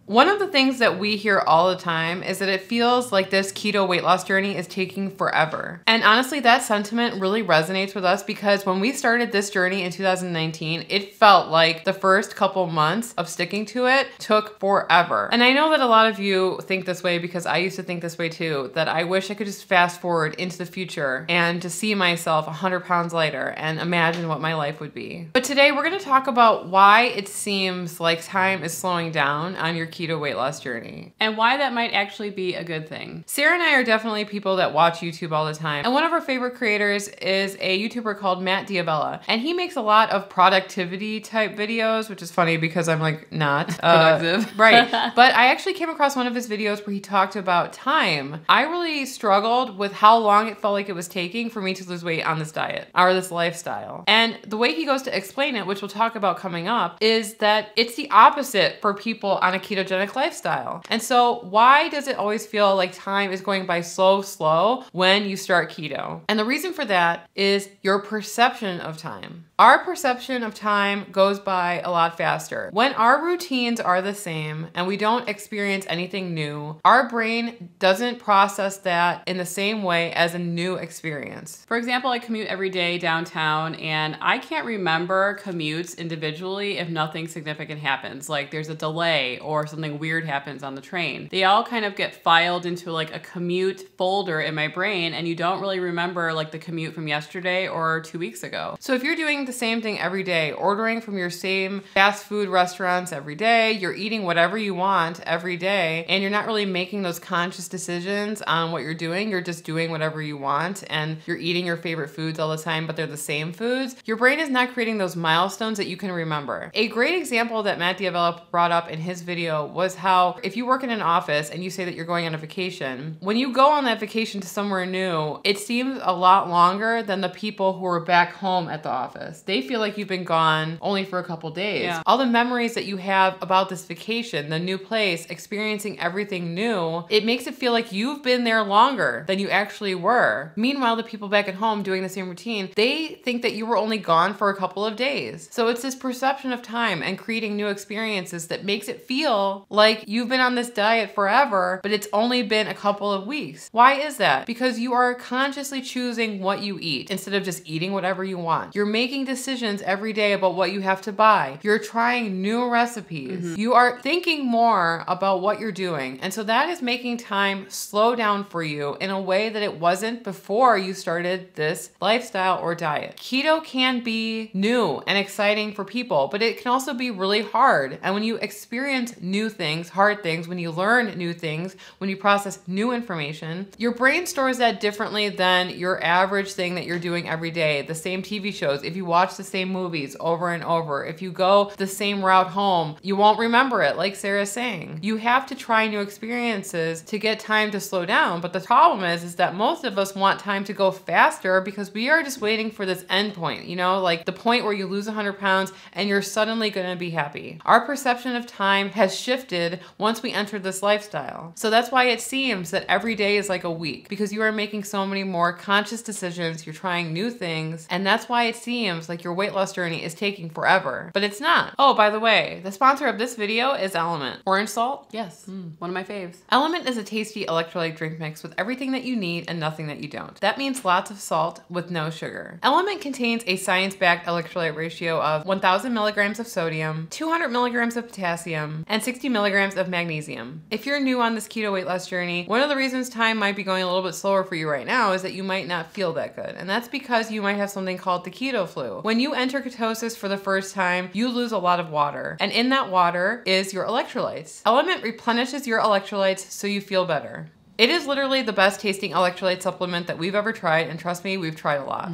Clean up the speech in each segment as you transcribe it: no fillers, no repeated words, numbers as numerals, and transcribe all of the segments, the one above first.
One of the things that we hear all the time is that it feels like this keto weight loss journey is taking forever. And honestly, that sentiment really resonates with us because when we started this journey in 2019, it felt like the first couple months of sticking to it took forever. And I know that a lot of you think this way because I used to think this way too, that I wish I could just fast forward into the future and to see myself 100 pounds lighter and imagine what my life would be. But today we're going to talk about why it seems like time is slowing down on your keto weight loss journey. And why that might actually be a good thing. Sarah and I are definitely people that watch YouTube all the time. And one of our favorite creators is a YouTuber called Matt Diabella. And he makes a lot of productivity type videos, which is funny because I'm like not productive. Right. But I actually came across one of his videos where he talked about time. I really struggled with how long it felt like it was taking for me to lose weight on this diet or this lifestyle. And the way he goes to explain it, which we'll talk about coming up, is that it's the opposite for people on a ketogenic lifestyle. And so why does it always feel like time is going by slow when you start keto? And the reason for that is your perception of time. Our perception of time goes by a lot faster. When our routines are the same and we don't experience anything new, our brain doesn't process that in the same way as a new experience. For example, I commute every day downtown and I can't remember commutes individually if nothing significant happens. Like there's a delay or something weird happens on the train. They all kind of get filed into like a commute folder in my brain and you don't really remember like the commute from yesterday or 2 weeks ago. So if you're doing the same thing every day, ordering from your same fast food restaurants every day, you're eating whatever you want every day, and you're not really making those conscious decisions on what you're doing, you're just doing whatever you want, and you're eating your favorite foods all the time, but they're the same foods, your brain is not creating those milestones that you can remember. A great example that Matt Diabella brought up in his video was how if you work in an office and you say that you're going on a vacation, when you go on that vacation to somewhere new, it seems a lot longer than the people who are back home at the office. They feel like you've been gone only for a couple days. Yeah. All the memories that you have about this vacation, the new place, experiencing everything new, it makes it feel like you've been there longer than you actually were. Meanwhile, the people back at home doing the same routine, they think that you were only gone for a couple of days. So it's this perception of time and creating new experiences that makes it feel like you've been on this diet forever, but it's only been a couple of weeks. Why is that? Because you are consciously choosing what you eat instead of just eating whatever you want. You're making decisions every day about what you have to buy. You're trying new recipes. You are thinking more about what you're doing. And so that is making time slow down for you in a way that it wasn't before you started this lifestyle or diet. Keto can be new and exciting for people, but it can also be really hard. And when you experience new things, hard things, when you learn new things, when you process new information, your brain stores that differently than your average thing that you're doing every day. The same TV shows, if you watch the same movies over and over, if you go the same route home, you won't remember it, like Sarah's saying. You have to try new experiences to get time to slow down. But the problem is that most of us want time to go faster because we are just waiting for this end point, you know, like the point where you lose 100 pounds and you're suddenly going to be happy. Our perception of time has shifted once we entered this lifestyle. So that's why it seems that every day is like a week, because you are making so many more conscious decisions, you're trying new things, and that's why it seems like your weight loss journey is taking forever, but it's not. Oh, by the way, the sponsor of this video is Element. Orange salt? Yes, one of my faves. Element is a tasty electrolyte drink mix with everything that you need and nothing that you don't. That means lots of salt with no sugar. Element contains a science-backed electrolyte ratio of 1,000 milligrams of sodium, 200 milligrams of potassium, and 60 milligrams of magnesium. If you're new on this keto weight loss journey, one of the reasons time might be going a little bit slower for you right now is that you might not feel that good. And that's because you might have something called the keto flu. When you enter ketosis for the first time, you lose a lot of water. And in that water is your electrolytes. Element replenishes your electrolytes so you feel better. It is literally the best tasting electrolyte supplement that we've ever tried, and trust me, we've tried a lot.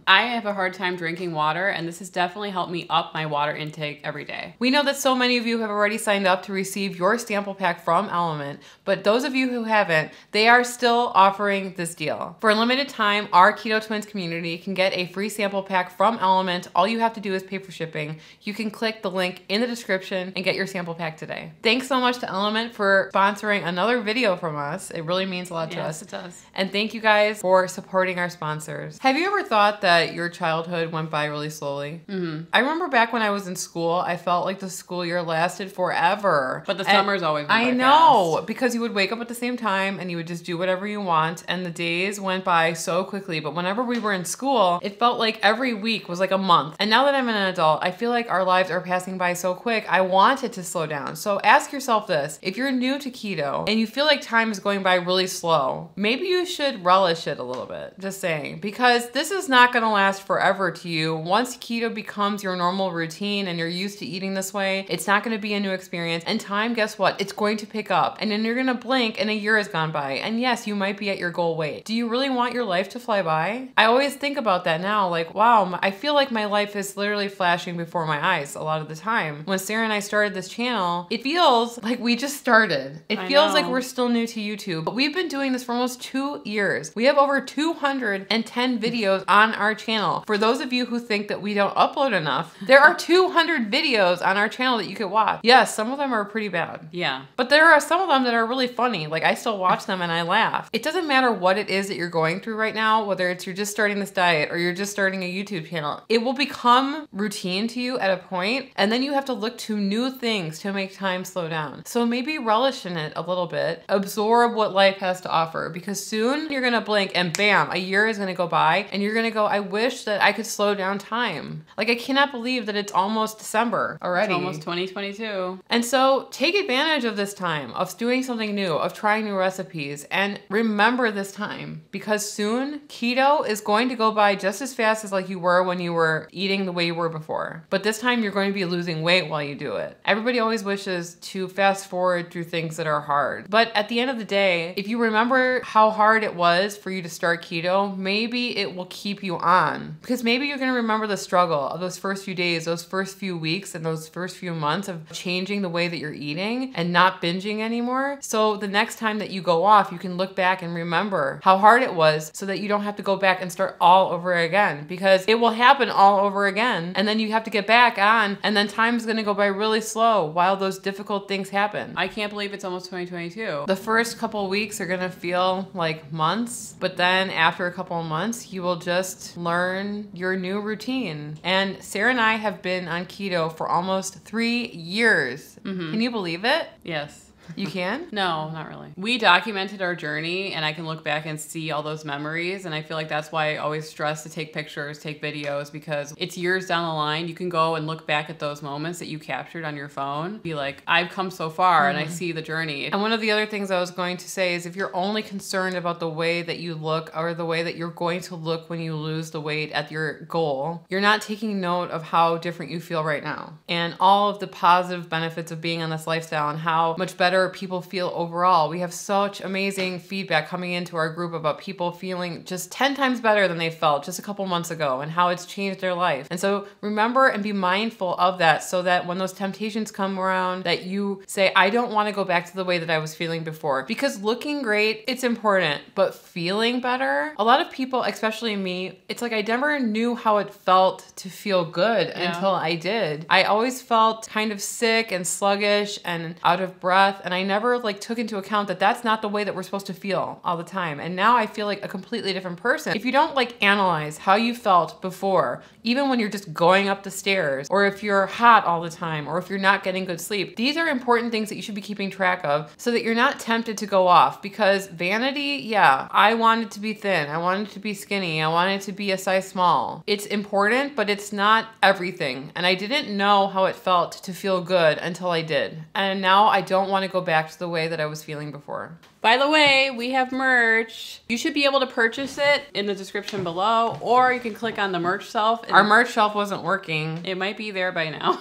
I have a hard time drinking water, and this has definitely helped me up my water intake every day. We know that so many of you have already signed up to receive your sample pack from Element, but those of you who haven't, they are still offering this deal. For a limited time, our Keto Twins community can get a free sample pack from Element. All you have to do is pay for shipping. You can click the link in the description and get your sample pack today. Thanks so much to Element for sponsoring another video from us. It It really means a lot to us. Yes, it does. And thank you guys for supporting our sponsors. Have you ever thought that your childhood went by really slowly? Mm-hmm. I remember back when I was in school, I felt like the school year lasted forever. But the summers always went by I know, fast. because you would wake up at the same time and you would just do whatever you want, and the days went by so quickly. But whenever we were in school, it felt like every week was like a month. And now that I'm an adult, I feel like our lives are passing by so quick. I want it to slow down. So ask yourself this. If you're new to keto and you feel like time is going by really slow, maybe you should relish it a little bit. Just saying. Because this is not going to last forever to you. Once keto becomes your normal routine and you're used to eating this way, it's not going to be a new experience. And time, guess what? It's going to pick up. And then you're going to blink and a year has gone by. And yes, you might be at your goal weight. Do you really want your life to fly by? I always think about that now. Like, wow, I feel like my life is literally flashing before my eyes a lot of the time. When Sarah and I started this channel, it feels like we just started. It feels like we're still new to YouTube. But we've been doing this for almost 2 years. We have over 210 videos on our channel. For those of you who think that we don't upload enough, there are 200 videos on our channel that you could watch. Yes, some of them are pretty bad. Yeah. But there are some of them that are really funny. Like, I still watch them and I laugh. It doesn't matter what it is that you're going through right now, whether it's you're just starting this diet or you're just starting a YouTube channel. It will become routine to you at a point, and then you have to look to new things to make time slow down. So maybe relish in it a little bit. Absorb what life has to offer, because soon you're gonna blink and bam, a year is gonna go by and you're gonna go, I wish that I could slow down time. Like, I cannot believe that it's almost December already. It's almost 2022. And so take advantage of this time, of doing something new, of trying new recipes, and remember this time, because soon keto is going to go by just as fast as like you were when you were eating the way you were before. But this time you're going to be losing weight while you do it. Everybody always wishes to fast forward through things that are hard. But at the end of the day, if you remember how hard it was for you to start keto, maybe it will keep you on. Because maybe you're going to remember the struggle of those first few days, those first few weeks, and those first few months of changing the way that you're eating and not binging anymore. So the next time that you go off, you can look back and remember how hard it was, so that you don't have to go back and start all over again, because it will happen all over again. And then you have to get back on, and then time's going to go by really slow while those difficult things happen. I can't believe it's almost 2022. The first couple weeks are going to feel like months, but then after a couple of months, you will just learn your new routine. And Sarah and I have been on keto for almost 3 years. Mm-hmm. Can you believe it? Yes. You can? No, not really. We documented our journey, and I can look back and see all those memories, and I feel like that's why I always stress to take pictures, take videos, because it's years down the line. You can go and look back at those moments that you captured on your phone, be like, I've come so far, and I see the journey. And one of the other things I was going to say is, if you're only concerned about the way that you look or the way that you're going to look when you lose the weight at your goal, you're not taking note of how different you feel right now and all of the positive benefits of being on this lifestyle and how much better people feel overall. We have such amazing feedback coming into our group about people feeling just 10 times better than they felt just a couple months ago, and how it's changed their life. And so remember and be mindful of that, so that when those temptations come around, that you say, I don't want to go back to the way that I was feeling before. Because looking great, it's important, but feeling better, a lot of people, especially me, it's like I never knew how it felt to feel good until I did. I always felt kind of sick and sluggish and out of breath, and I never like took into account that that's not the way that we're supposed to feel all the time. And now I feel like a completely different person. If you don't like analyze how you felt before, even when you're just going up the stairs, or if you're hot all the time, or if you're not getting good sleep, these are important things that you should be keeping track of, so that you're not tempted to go off. Because vanity, yeah, I wanted to be thin, I wanted to be skinny, I wanted to be a size small. It's important, but it's not everything. And I didn't know how it felt to feel good until I did. And now I don't want to go back to the way that I was feeling before. By the way, we have merch. You should be able to purchase it in the description below, or you can click on the merch shelf. Our merch shelf wasn't working. It might be there by now.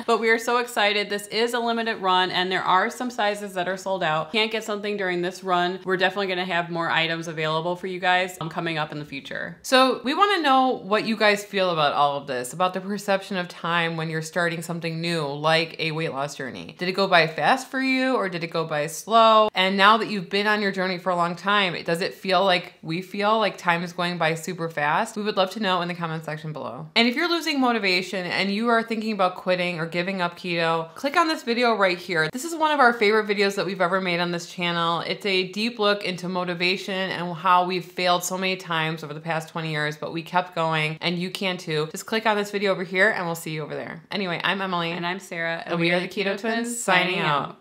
But we are so excited. This is a limited run, and there are some sizes that are sold out. Can't get something during this run. We're definitely going to have more items available for you guys coming up in the future. So we want to know what you guys feel about all of this, about the perception of time when you're starting something new, like a weight loss journey. Did it go by fast for you? you, or did it go by slow? And now that you've been on your journey for a long time, does it feel like we feel like time is going by super fast? We would love to know in the comment section below. And if you're losing motivation and you are thinking about quitting or giving up keto, click on this video right here. This is one of our favorite videos that we've ever made on this channel. It's a deep look into motivation and how we've failed so many times over the past 20 years, but we kept going, and you can too. Just click on this video over here and we'll see you over there. Anyway, I'm Emily. And I'm Sarah. And we are the Keto Twins signing out.